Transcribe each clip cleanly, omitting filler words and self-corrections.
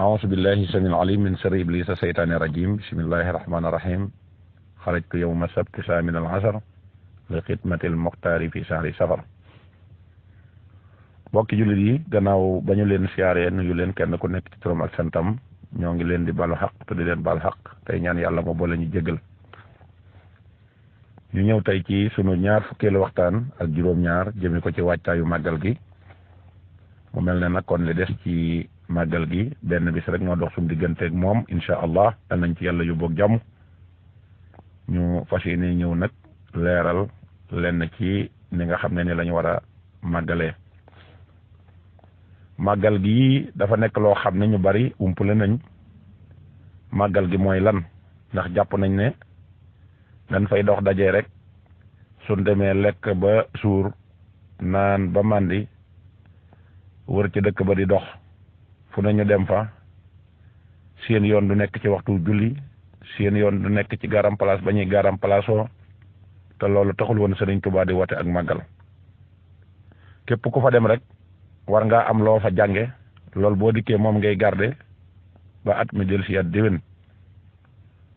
أعوذ بالله السميع العليم من شر إبليس الشيطان الرجيم بسم الله الرحمن الرحيم خرجت يوم السبت من العصر لخدمة المختار في شهر سفر bokki jullit yi gannaaw ba ñu leen siyaaree nuyu leen kenn ku nekk ci turam ak santam ñoo ngi leen di balu xaq te di leen bal xaq tey ñaan yàlla moo boole ñu jégal ñu ñëw tey ci sunu ñaar fukkeelu waxtaan ak juróom-ñaar jëme ko ci waajtaayu màggal gi mu mel ne nag kon li des ci màggal gi benn bis rek moo dox suñu digganteeg moom incha allah dal nañ ci yàlla yóbboog jàmm ñu fas yéene ñëw nag leeral lenn ci ni nga xam ne ni la ñu war a màggalee màggal gi dafa nekk loo xam ne ñu bari umpale nañ màggal gi mooy lan ndax jàpp nañ ne dañ fay dox dajee rek suñ demee lekk ba suur naan ba màndi wër ci dëkk ba di dox fu nañu dem fa seen yoon du nekk ci waxtu julli seen yoon du nekk ci garam place ba ñuy garam place oo te loolu taxul woon Sëriñ Tuubaa di wote ak màggal képp ku fa dem rek war ngaa am loo fa jànge loolu boo dikkee moom ngay garde ba at mi del si at déwén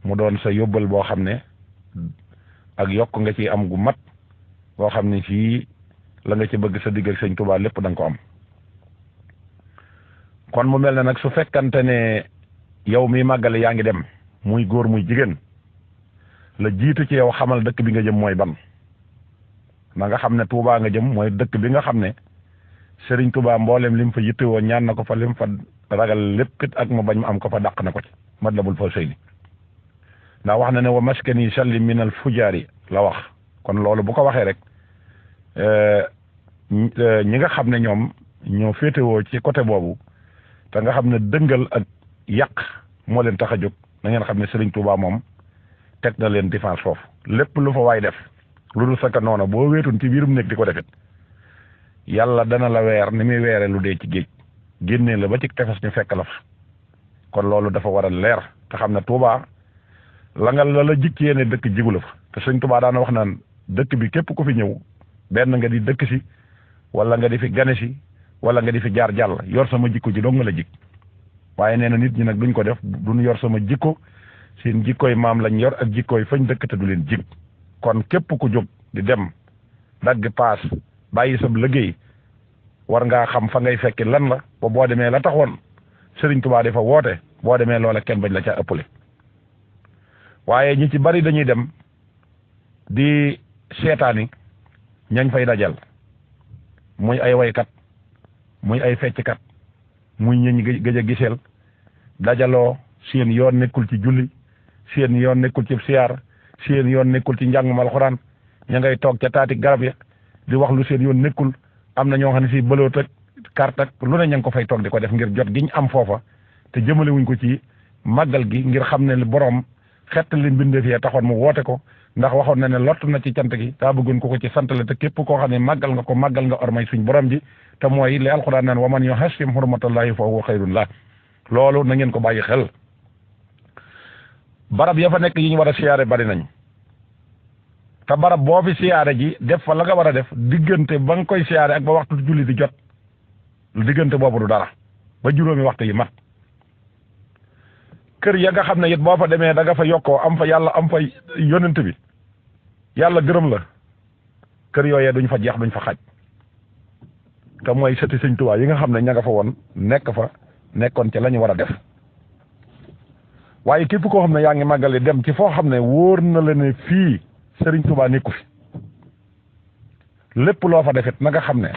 mu doon sa yóbbal boo xam ne ak yokk nga ci am gu mat boo xam ne fii la nga ci bëgg sa digg ak Sëriñ Tuubaa lépp da nga ko am kon mu mel ne nag su fekkante ne yow mi màggale yaa ngi dem muy góor muy jigéen la jiitu ci yow xamal dëkk bi nga jëm mooy ban na nga xam ne Tuubaa nga jëm mooy dëkk bi nga xam ne Sëriñ Tuubaa mboolem lim fa yittewoo ñaan na ko fa lim fa ragal lépp it ak mu bañ mu am ko fa dàq na ko ci Matlabul Fawzayni ndax wax na ne wa maskani salli minal fujaari la wax kon loolu bu ko waxee rek ñi nga xam ne ñoom ñoo féetewoo ci côté boobu te nga xam ne dëngal ak yàq moo leen tax a jóg na ngeen xam ne Sëriñ Tuubaa moom teg na leen défense foofu lépp lu fa waay def lu dul saka noona boo wéetun ci biirum nekk di ko defit yàlla dana la weer ni muy weere lu dee ci géej génnee la ba ci tefes ñu fekk la fa kon loolu dafa war a leer te xam ne Tuubaa la nga la jikkee ne dëkk jigu la fa te Sëriñ Tuubaa daana wax naan dëkk bi képp ku fi ñëw benn nga di dëkk si wala nga di fi gane si wala nga di fi jaar jàll yor sama jikko ji dong nga la jik waaye nee na nit ñi nag duñ ko def duñ yor sama jikko seen jikkooy maam lañ yor ak jikkooy fañ dëkk te du leen jig kon képp ku jóg di dem dagg paas bàyyi sa liggéey war ngaa xam fa ngay fekki lan la ba boo demee la taxoon Sëriñ Tuubaa dafa woote boo demee loola kenn bañ la ca ëppale waaye ñi ci bari dañuy dem di seetaani ñañ fay dajal muy ay waykat muy ay fecckat muy ñi gëj a giseel dajaloo seen yoon nekkul ci julli seen yoon nekkul ci siyaar seen yoon nekkul ci njàngum alxuraan ña ngay toog ca taati garab ya di wax lu seen yoon nekkul am na ñoo xam ne si bëloot ak carte ak lu ne ña ngi ko fay toog di ko def ngir jot giñ am foofa te jëmale wuñ ko ci màggal gi ngir xam ne borom xett li mbindeef yee taxoon mu woote ko ndax waxoon na ne lott na ci cant gi daa bëggoon ko ci santale te képp koo xam ne màggal nga ko màggal nga ormay suñ borom ji te mooy li alxuraan naan wa man yuhassim hurmatallahi fa huwa xayrun la loolu na ngeen ko bàyyi xel barab ya fa nekk yi ñu war a siyaare bari nañ te barab boo fi siyaare ji def fa la nga war a def diggante ba nga koy siyaare ak ba waxtu julli di jot diggante boobu du dara ba juróomi waxtu yi mat kër ya nga xam ne it boo fa demee da nga fa yokkoo am fa yàlla am fa yonent bi yàlla gërëm la kër yooyee duñ fa jeex duñ fa xaj te mooy sëti Sëriñ Tuubaa yi nga xam ne ña nga fa woon nekk fa nekkoon ca la ñu war a def waaye képp koo xam ne yaa ngi màggale dem ci foo xam ne wóor na la ne fii Sëriñ Tuubaa nekku fi lépp loo fa defit na nga xam ne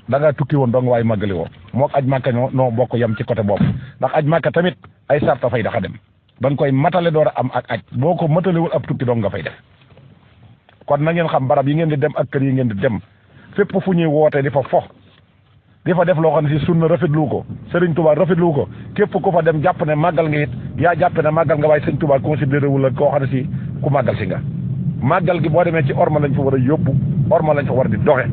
da ngaa tukki woon dong waaye màggali woo mook aj màkka noo bokk yem ci côté boobu ndax aj màkka tamit ay sarta fay daxa dem da nga koy matale door a am ak aj boo ko matalewul ab tukki dong nga fay def kon na ngeen xam barab yi ngeen di dem ak kër yi ngeen di dem fépp fu ñuy woote di fa fo di fa def loo xam ne si sunna rafetlu ko Sëriñ Tuubaa rafetlu ko képp ku fa dem jàpp ne màggal nga it yaa jàpp ne màggal nga waaye Sëriñ Tuubaa considéré wu la koo xam ne si ku màggal si nga màggal gi boo demee ci orma lañ fa war a yóbbu orma lañ fa war di doxe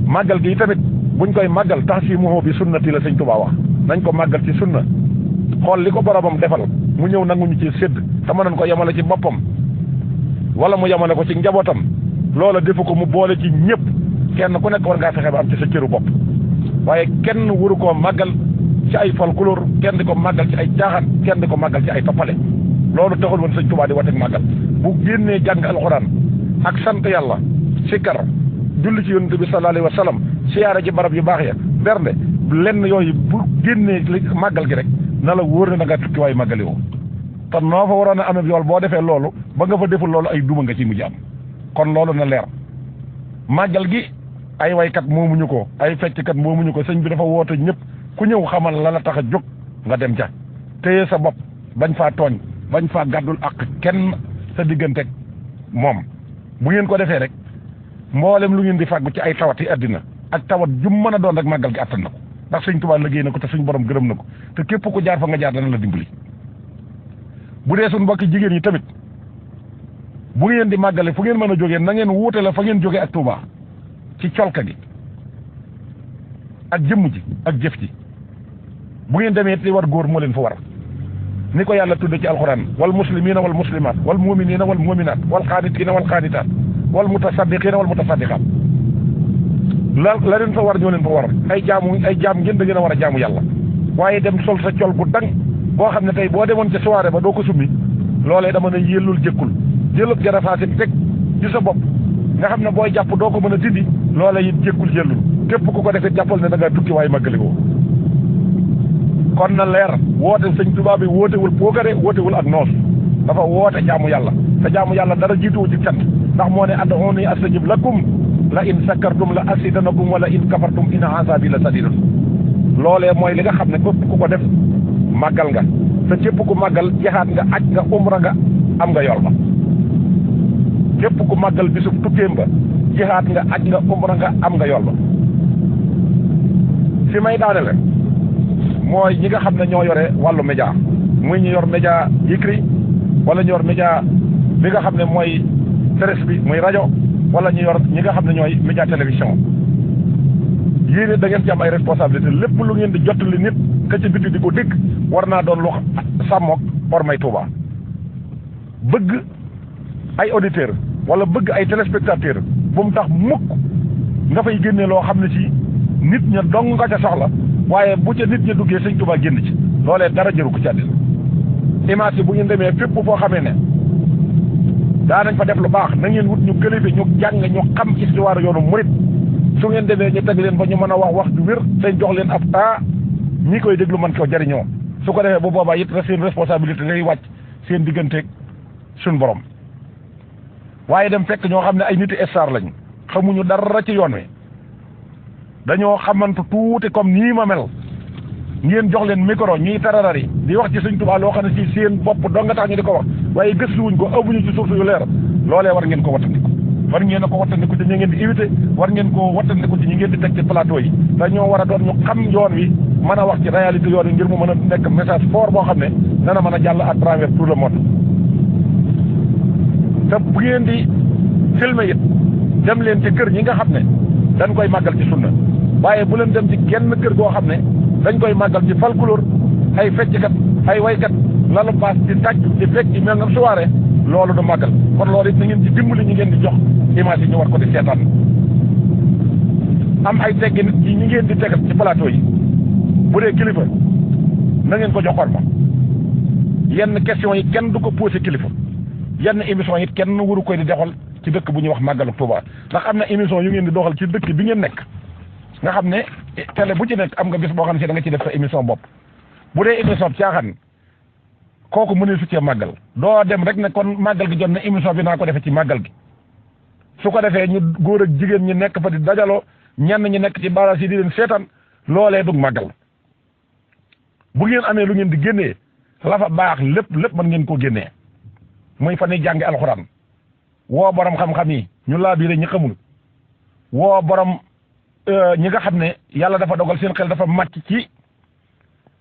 màggal gi tamit buñ koy màggal tax si muhoo bi sunnati la Sëriñ Tuubaa wax nañ ko màggal ci sunna xool li ko boromam defal mu ñëw nanguñu ci sédd te mënoon ko yemale ci boppam wala mu yemale ko ci njabootam loola defu ko mu boole ci ñëpp kenn ku nekk war ngaa fexe ba am ci sa cëru bopp waaye kenn waru koo màggal ci ay folklore kenn di ko màggal ci ay caaxaan kenn di ko màggal ci ay toppale loolu taxul woon sëñ Tuubaa di wateeg màggal bu génnee jàng alxuraan ak sant yàlla sikkar julli ci yonent bi sallallahu alayhi wa sallam siyaare ci barab yu baax ya bernde lenn yooyu bu génnee màggal gi rek na la wóor ne da nga tukki waaye màggali woo te noo fa waroon a amee yool boo defee loolu ba nga fa deful loolu ay duma nga ci mujj am kon loolu na leer màggal gi ay waykat moomuñu ko ay fecckat moomuñu ko sëñ bi dafa woote ñëpp ku ñëw xamal la la tax a jóg nga dem ca téye sa bopp bañ faa tooñ bañ faa gàddul ak kenn sa digganteeg moom bu ngeen ko defee rek mboolem lu ngeen di fàggu ci ay tawati àddina ak tawat jum mën a doon rek màggal gi attan na ko ndax sëñ Tuubaa liggéey na ko te suñ borom gërëm na ko te képp ku jaar fa nga jaar dana la dimbali bu dee suñ mbokki jigéen ñi tamit bu ngeen di màggale fu ngeen mën a jógee na ngeen wuute la fa ngeen jógee ak Tuubaa ci colka gi ak jëmm ji ak jëf ji bu ngeen demee li war góor moo leen fa war ni ko yàlla tudde ci alxuraan wal muslimiina wal muslimaat wal mu'miniina wal mu'minaat wal qaanitiina wal qaanitaat wal mutasaddiqiina wal mutasaddiqaat la leen fa war ñoo leen fa war ay jaam ngeen da ngeen a war a jaamu yàlla waaye dem sol sa col gu dang boo xam ne tey boo demoon ca soirée ba doo ko summi loolee dama ne yellul jëkkul jëlub jarafaasi teg ci sa bopp nga xam ne booy jàpp doo ko mën a dindi loolee it jëkkul yellul képp ku ko defee jàppal ne da ngaa tukki waaye màggali ko kon na leer woote sëñ Tuubaa bi wootewul poogare wootewul ak noos dafa woote jaamu yàlla te jaamu yàlla dara jiituwu ci cant ndax moo ne ud'uuni astajib lakum la in sakkartum la asidanakum wala in kafartum inna azabi la sadidun loolee mooy li nga xam ne képp ku ko def màggal nga te képp ku màggal jihaad nga aj nga umra nga am nga yool ba képp ku màggal bisub tukkeem ba jihaad nga aj nga umra nga am nga yool ba fi may daanele mooy ñi nga xam ne ñoo yore wàllu média muy ñu yor média écrit wala ñu yor média bi nga xam ne mooy presse bi muy rajo wala ñu yor ñi nga xam ne ñooy média télévision yéen it da ngeen ci am ay responsabilité lépp lu ngeen di jottali nit ka ci biti di ko dégg war naa doon lu sàmmook ormay Tuuba bëgg ay auditeur wala bëgg ay téléspectateur bu mu tax mukk nga fay génne loo xam ne ci nit ña dong nga ca soxla waaye bu ca nit ña duggee sëñ Tuuba génn ci loolee dara jëru ko ci àddina image yi bu ngeen demee fépp foo xamee ne daa nañ fa def lu baax na ngeen wut ñu kilifa ñu jàng ñu xam histoire yoonu murit su ngeen demee ñu teg leen ba ñu mën a wax ju wér te jox leen ab temps ñi koy déglu mën koo jariñoo su ko defee bu boobaa it seen responsabilité lay wàcc seen digganteeg suñ borom waaye dem fekk ñoo xam ne ay niti star lañ xamuñu dara ci yoon wi dañoo xamante tuuti comme nii ma mel ngeen jox leen micro ñuy tararari di wax ci sëñ Tuubaa loo xam ne ci seen bopp doo nga tax ñu di ko wax waaye gëstuwuñ ko amuñu ci source yu leer loolee war ngeen ko wattandiku war ngeen a ko wattandiku ci ñi ngeen di invité war ngeen ko wattandiku ci ñi ngeen di teg ci plateau yi dañoo war a doon ñu xam yoon wi mën a wax ci réalité yoon wi ngir mu mën a nekk message fort boo xam ne dana mën a jàll à travers tout le monde te bu ngeen di filmer it dem leen ci kër ñi nga xam ne dañ koy màggal ci sunna waaye bu leen dem ci genn kër goo xam ne dañ koy màggal ci folklore ay fecckat ay waykat lalu baas di tàcc di fecc ci mel nga soirée loolu du màggal kon loolu it na ngeen ci dimbali ñi ngeen di jox image yi ñu war ko di seetaan am ay teggi nit yi ñi ngeen di tegal ci plateau yi bu dee kilifa na ngeen ko jox orma yenn question yi kenn du ko posé kilifa yenn émission yi kenn waru koy di doxal ci dëkk bu ñuy wax màggalu Tuuba ndax am na émission yu ngeen di doxal ci dëkk bi ngeen nekk nga xam ne télé bu ci nekk am nga bis boo xam ne si da nga ci def sa émission bopp bu dee émission caaxaan kooku mënee su cee màggal doo dem rek ne kon màggal gi jot na émission bi naa ko defee ci màggal gi su ko defee ñu góor ak jigéen ñi nekk fa di dajaloo ñenn ñi nekk ci baras yi di leen seetaan loolee dug màggal bu ngeen amee lu ngeen di génnee la fa baax lépp mën ngeen koo génnee muy fa ni jàngi alxuraan woo borom xam-xam yi ñu laa biire ñi xamul woo borom ñi nga xam ne yàlla dafa dogal seen xel dafa màcc ci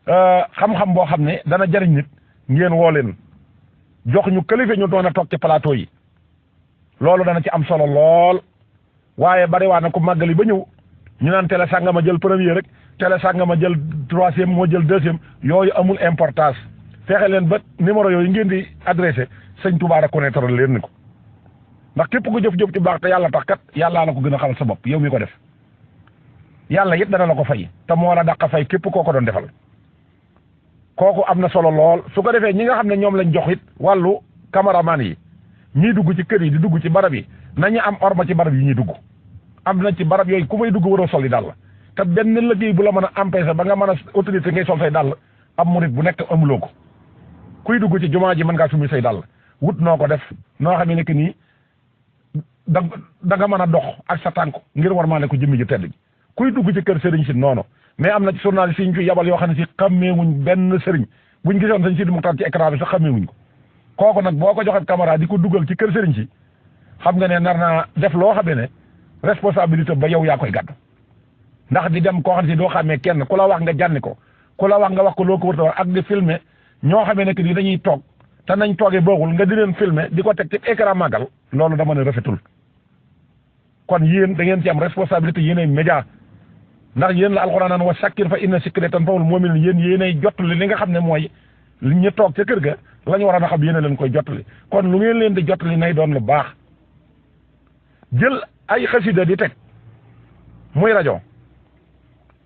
xam-xam boo xam ne dana jariñ nit ngeen woo leen jox ñu kilifa ñu doon a toog ci plateau yi loolu dana ci am solo lool waaye bari waa na ko màggali ba ñëw ñu naan télé sàngama jël premier rek télé sàngama jël troisième moo jël deuxième yooyu amul importance fexe leen ba numéro yooyu ngeen di adressé sëñ Touba reconnaître leen ni ko ndax képp ku jëf-jëf ci baax te yàlla tax kat yàllaa la ko gën a xamal sa bopp yow mi ko def yàlla it dana la ko fay te moo la dàq fay képp koo ko doon defal kooku am na solo lool su ko defee ñi nga xam ne ñoom lañ jox it wàllu cameraman yi ñiy dugg ci kër yi di dugg ci barab yi nañu am orma ci barab yi ñuy dugg am na ci barab yooyu ku fay dugg waroo sol yi dàll te benn liggéey bu la mën a empêcher ba nga mën a autorité ngay sol say dàll am murit bu nekk amuloo ko kuy dugg ci jumaa ji mën ngaa sumi say dàll wut noo ko def noo xam ne que nii da nga mën a dox ak sa tànk ngir war maa ne ko jëmmi ji tedd ji kuy dugg ci kër sëriñ si noonu mais am na ci journaliste yi ñu fi yabal yoo xam ne si xàmmeewuñ benn sëriñ buñ gisoon sañ si di muxtaar ci écran bi sax xàmmeewuñ ko kooku nag boo ko joxe caméra di ko dugal ci kër sëriñ si xam nga ne nar naa def loo xam ne responsabilité ba yow yaa koy gàddu ndax di dem koo xam ne si doo xàmmee kenn ku la wax nga jànni ko ku la wax nga wax ko loo ko wërta wax ak di filmer ñoo xamee ne que ni dañuy toog te nañ toogee boogul nga di leen filmer di ko teg ci écran màggal loolu dama ne rafetul kon yéen da ngeen ci am responsabilité yéenay média ndax yéen la alxuraan naan wa sakkir fa inna sikri tanfa'ul mu'minin yéenay jottali li nga xam ne mooy ñu toog ca kër ga la ñu war a xam yéen a leen koy jottali kon lu ngeen leen di jottali nay doon lu baax jël ay xasida di teg muy rajo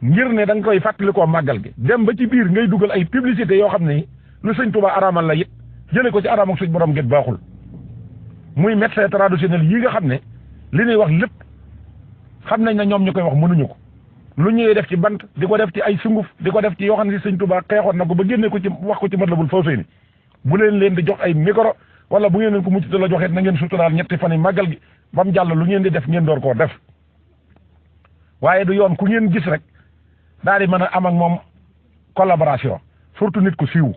ngir ne da nga koy fàttalikoo màggal gi dem ba ci biir ngay dugal ay publicité yoo xam ne lu sëñ Tuubaa araamal la it jëlee ko ci araam ak suñ borom gét baaxul muy médecin traditionnel yi nga xam ne li ñuy wax lépp xam nañ ne ñoom ñu koy wax mënuñu ko lu ñuy def ci bant di ko def ci ay sunguf di ko def ci yoo xam ne si sëñ Tuubaa xeexoon na ko ba génne ko ci wax ko ci Matlabul Fawzayni bu leen di jox ay micro wala bu ngeen leen ko mucc la joxee na ngeen suturaal ñetti fan yi màggal gi ba mu jàll lu ngeen di def ngeen door koo def waaye du yoon ku ngeen gis rek daal di mën a am ak moom collaboration surtout nit ku siiw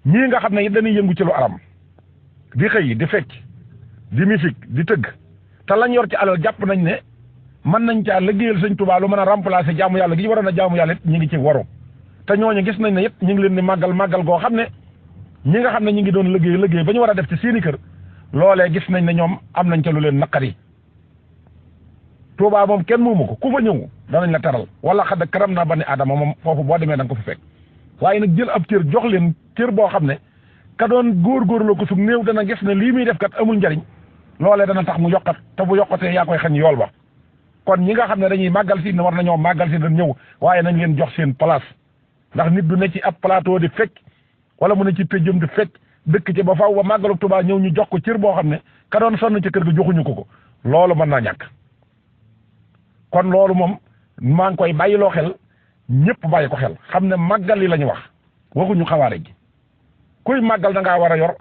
ñii nga xam ne it dañuy yëngu ci lu aram di xëy di fecc di musique di tëgg te lañ yor ci alal jàpp nañ ne mën nañ caa liggéeyal sëñ Tuubaa lu mën a remplacer jaamu yàlla gi ñu waroon a jaamu yàlla it ñu ngi ci waru te ñooñu gis nañ ne it ñu ngi leen di màggal goo xam ne ñi nga xam ne ñu ngi doon liggéey ba ñu war a def ci seeni kër loolee gis nañ ne ñoom am nañ ca lu leen naqari Tuubaa moom kenn moomu ko ku fa ñëw danañ la teral wala xadd karam naa bani aadama moom foofu boo demee da nga ko fi fekk waaye nag jël ab cër jox leen cër boo xam ne ka doon góorgóorloo ko su néew dana gis ne lii muy def kat amul njariñ loolee dana tax mu yokkat te bu yokkatee yaa koy xañ yool ba kon ñi nga xam ne dañuy màggal si ne war nañoo màggal si dañ ñëw waaye nañ leen jox seen place ndax nit du ne ci ab plateau di fekk wala mu ne ci péjjum di fekk dëkk ci ba faaw ba màggalu Tuubaa ñëw ñu jox ko cër boo xam ne ka doon sonn ci kër ga joxuñu ko loolu mën naa ñàkk kon loolu moom maa ngi koy bàyyiloo xel ñëpp bàyyi ko xel xam ne màggal yi la ñu wax waxuñu xawaare gi kuy màggal da ngaa war a yor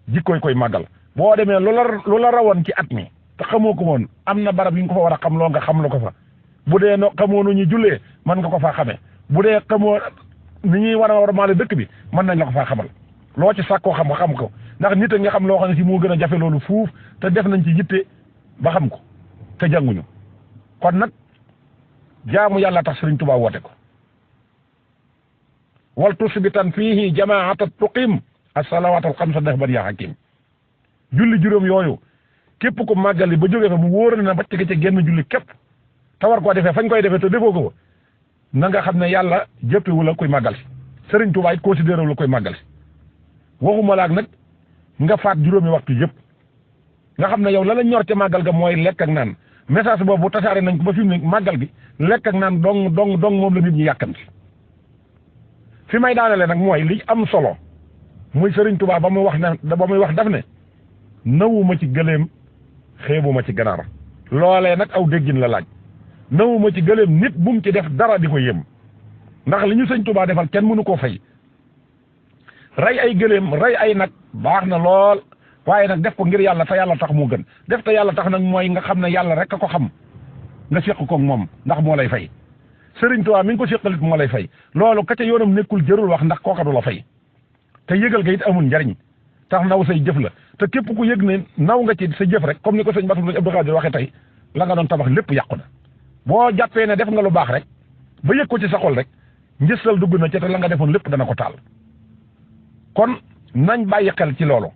jikkooy koy màggal boo demee lu la rawoon ci at mi te xamoo ko woon am na barab yu nga ko fa war a xam loo nga xam lu ko fa bu dee no xamoo nu ñu jullee mën nga ko faa xamee bu dee xamoo ni ñuy war a maale dëkk bi mën nañ la ko faa xamal loo ci sàkkoo xam nga xam ko ndax nit a nga xam loo xam ne si moo gën a jafe loolu fuuf te def nañ ci yitte ba xam ko te jànguñu kon nag jaamu yàlla tax Sëriñ Tuubaa woote ko wal tusbitan fiihi jamaata tuqim as-salawaatul xamsa dahban yaa hakim julli juróom yooyu képp ko màggali ba jógee fa mu wóor na bacc ca genn julli képp te war koo defee fañ koy defee te defoo ko na nga xam ne yàlla jëppewu la koy màggal si Sëriñ Tuubaa it considéré wu la koy màggal si waxuma laak nag nga faat juróomi waxtu yëpp nga xam ne yow la la ñor ca màggal ga mooy lekk ak naan message boobu tasaare nañ ko ba fi mu ne màggal gi lekk ak naan dong moom la nit ñi yàkkamti fi may daanale nag mooy li am solo muy Sëriñ Tuubaa ba muy wax daf ne nawuma ci gëléem xeebuma ci ganaar loolee nag aw déggin la laaj nawuma ci gëléem nit bu mu ci def dara di ko yëm ndax li ñu Sëriñ Tuubaa defal kenn mënu koo fay rey ay gëléem rey ay nag baax na lool waaye nag def ko ngir yàlla te yàlla tax moo gën def te yàlla tax nag mooy nga xam ne yàlla rek a ko xam nga séq ko moom ndax moo lay fay Sëriñ Tuubaa mi ngi ko séqalit moo lay fay loolu ka ca yoonam nekkul jërul wax ndax kooka du la fay te yëgal ga it amul njariñ tax naw say jëf la te képp ku yëg ne naw nga ci sa jëf rek comme ni ko sëñ Bass Abdou Khadre waxee tey la nga doon tabax lépp yàqu na boo jàppee ne def nga lu baax rek ba yëg ko ci sa xol rek njësal dugg na ci te la nga defoon lépp dana ko taal kon nañ bàyyi xel ci loolu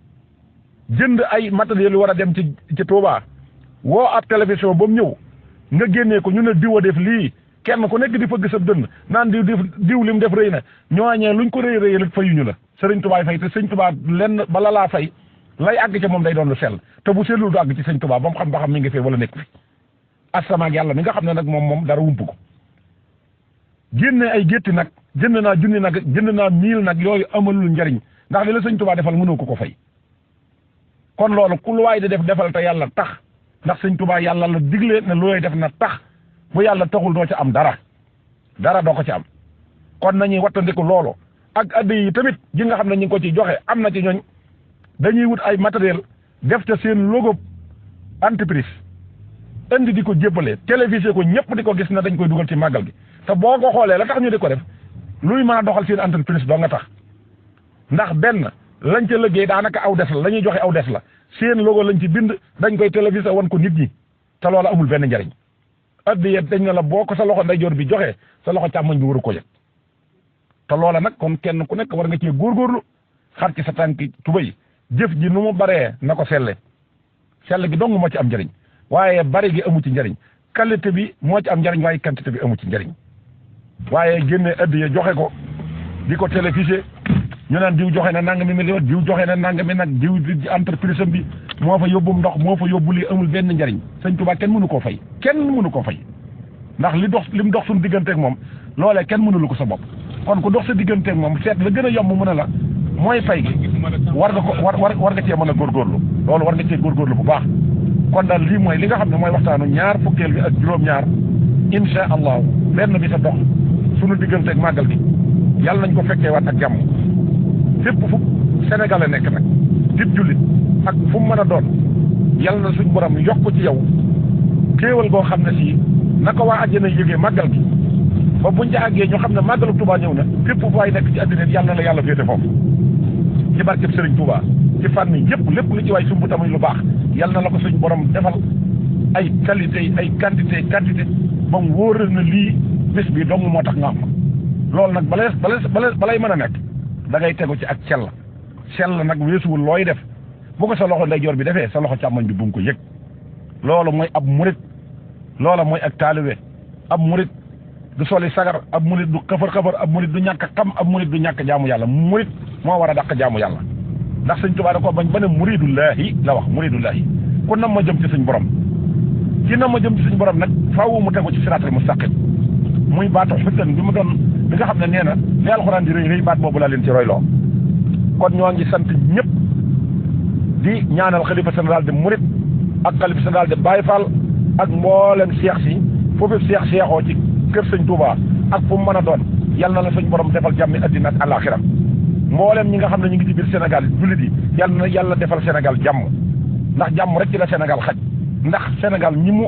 jënd ay matériel yu war a dem ci Touba woo ab télévision ba mu ñëw nga génnee ko ñu ne diwa def lii kenn ku nekk di fëgg sa dënn naan diw lim def rëy na ñooñee luñ ko rëy rek fayuñu la Sëriñ Tuubaa fay te Sëriñ Tuubaa lenn bala laa fay lay àgg ca moom day doon lu sell te bu sellul du àgg ci Sëriñ Tuubaa ba mu xam ba xam mi ngi fee wala nekk fi asama ak yàlla mi nga xam ne nag moom dara wump ko génne ay gétti nag jënd naa junni nag jënd naa 1000 nag yooyu amalul njariñ ndax li la sëñ Tuubaa defal mënoo ko fay kon loolu ku lu waay di def defal te yàlla tax ndax sëñ Tuubaa yàlla la digle ne looy def na tax bu yàlla taxul doo ci am dara doo ko ci am kon nañuy wattandiku loolu ak addi yi tamit ji nga xam ne ñu ngi ko ci joxe am na ci ñooñ dañuy wut ay matériel def ca seen logo entreprise indi di ko jébbale télévisé ko ñëpp di ko gis na dañ koy dugal ci màggal gi te boo ko xoolee la tax ñu di ko def luy mën a doxal seen entreprise doo nga tax ndax benn lañ ca liggéey daanaka aw des la ñuy joxe aw des la seen logo lañ ci bind dañ koy télévisé wan ko nit ñi te loolu amul benn njariñ addi dañ ne la boo ko sa loxo ndeyjoor bi joxe sa loxo càmmoñ bi waru ko yëg te loola nag kon kenn ku nekk war nga cee góorgóorlu xar ci sa tànki tubay jëf ji nu mu baree na ko selle gi dong moo ci am njariñ waaye bari gi amu ci njariñ qualité bi moo ci am njariñ waaye quantité bi amu ci njariñ waaye génne addiya joxe ko di ko télévisé ñu naan diw joxe na nangami million diw joxe na nangami nag diw di entreprise am bi moo fa yóbbu ndox moo fa yóbbu lii amul benn njariñ sëñ Tuubaa kenn mënu koo fay ndax li mu dox suñu digganteeg moom loolee kenn mënulu ko sa bopp kon ku dox sa digganteeg moom seet la gën a yomb mën a la mooy fay gi war nga cee mën a góorgóorlu loolu war nga cee góorgóorlu bu baax kon daal lii mooy li nga xam ne mooy waxtaanu ñaar fukkeel bi ak juróom-ñaar insha allahu benn bi sa dox suñu digganteeg màggal gi yàlla nañ ko fekkee waat ak jàmm fépp fu Sénégal nekk nag dib jullit ak fu mu mën a doon yàlla na suñ borom yokk ci yow kéewal goo xam ne si naka waa àjjana yëgee màggal gi ba buñ ca àggee ñu xam ne màggalu Touba ñëw na fépp fu waay nekk ci àddina yàlla na la yàlla féete foofu ci barkeb Serigne Touba ci fànn yëpp lépp lu ci waay sumb tamuy lu baax yàlla na la ko suñ borom defal ay qualité ay quantité ba mu wóoral na lii bés bi dong moo tax nga am loolu nag balay mën a nekk da ngay tegu ci ak sell nag weesuwul looy def bu ko sa loxo ndeyjoor bi defee sa loxo càmmoñ bi bu mu ko yëg loolu mooy ab murit loola mooy ak taalibe ab murit du soli sagar ab murit du xëfar ab murit du ñàkk xam ab murit du ñàkk jaamu yàlla murit moo war a dàq jaamu yàlla ndax sëñ Tuubaa da ko bañ ba ne muridullaahi la wax muridullaahi ku nam ma jëm ci suñ borom ci nam ma jëm ci suñ borom nag faaw mu tegu ci siraatal mustaqim muy baatu xuttan bi mu doon bi nga xam ne nee na li alxuraan di rëy baat boobu laa leen ci royloo kon ñoo ngi sant ñëpp di ñaanal xalifa général de murit ak xalifa général de Baye Fall ak mboolem seex si foofu seexoo ci kër sëñ Touba ak fu mu mën a doon yal na la suñ borom defal jàmmi addina ak àllaaxira mboolem ñi nga xam ne ñu ngi ci biir Sénégal jullit yi yàlla defal Sénégal jàmm ndax jàmm rek ci la Sénégal xaj ndax Sénégal ñi mu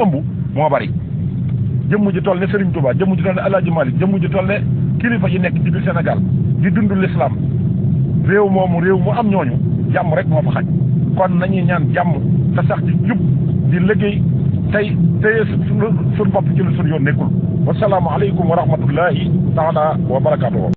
ëmb moo bari jëmm ji toll ne Serigne Touba jëmm ji toll ne El Hadj Malick jëmm ji toll ne kilifa yi nekk ci biir Sénégal di dund l'islam réew mu am ñooñu jàmm rek moo fa xaj kon nañuy ñaan jàmm te sax ci jub di liggéey tey téye suñu bopp ci lu suñu yoon nekkul wasalaamu aleykum wa rahmatullahi taala wa barakaatuhu